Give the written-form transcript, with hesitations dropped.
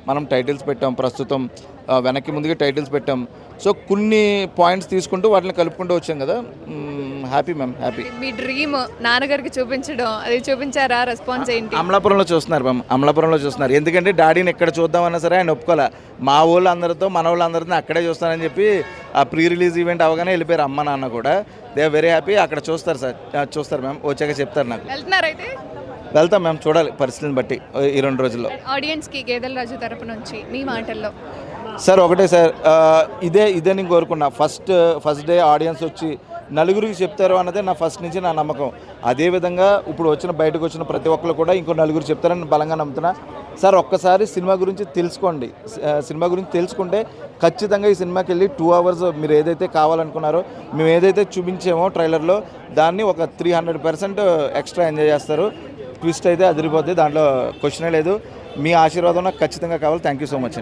మనం టైటిల్స్ పెట్టాం ప్రస్తుతం, వెనక్కి ముందుగా టైటిల్స్ పెట్టాం. సో కొన్ని పాయింట్స్ తీసుకుంటూ వాటిని కలుపుకుంటూ వచ్చాం కదా. Happy ma'am, happy. మీ డ్రీమ్ నాన్నగారికి చూపించడం, అది చూపించారా? రెస్పాన్స్ ఏంటి? అమలాపురంలో చూస్తున్నారు మ్యామ్, అమలాపురంలో చూస్తున్నారు. ఎందుకంటే డాడీని ఎక్కడ చూద్దామన్నా సరే ఆయన ఒప్పుకోలే. మా వాళ్ళందరితో మన వాళ్ళందరితో అక్కడే చూస్తానని చెప్పి ఆ ప్రీ రిలీజ్ ఈవెంట్ అవగానే వెళ్ళిపోయారు అమ్మ నాన్న కూడా. They are very happy. అక్కడ చూస్తారు సార్, చూస్తారు మ్యామ్, వచ్చాక చెప్తారు నాకు. వెళ్తున్నారైతే వెళ్తాం మ్యామ్, చూడాలి పరిస్థితిని బట్టి ఈ 2 రోజుల్లో. ఆడియన్స్కి గేదెల రాజు తరపు నుంచి మీ మాటల్లో. సార్ ఒకటే సార్, ఇదే నేను కోరుకున్నా. ఫస్ట్ డే ఆడియన్స్ వచ్చి నలుగురికి చెప్తారు అన్నదే నా ఫస్ట్ నుంచి నా నమ్మకం. అదేవిధంగా ఇప్పుడు బయటకు వచ్చిన ప్రతి ఒక్కరు కూడా ఇంకో నలుగురు చెప్తారని బలంగా నమ్ముతున్నా. సార్ ఒక్కసారి సినిమా గురించి తెలుసుకోండి. సినిమా గురించి తెలుసుకుంటే ఖచ్చితంగా ఈ సినిమాకి వెళ్ళి 2 hours మీరు ఏదైతే కావాలనుకున్నారో, మేము ఏదైతే చూపించామో ట్రైలర్లో, దాన్ని ఒక 300% ఎక్స్ట్రా ఎంజాయ్ చేస్తారు. ట్విస్ట్ అయితే అదిరిపోద్ది, దాంట్లో క్వశ్చనే లేదు. మీ ఆశీర్వాదం నాకు ఖచ్చితంగా కావాలి. Thank you so much.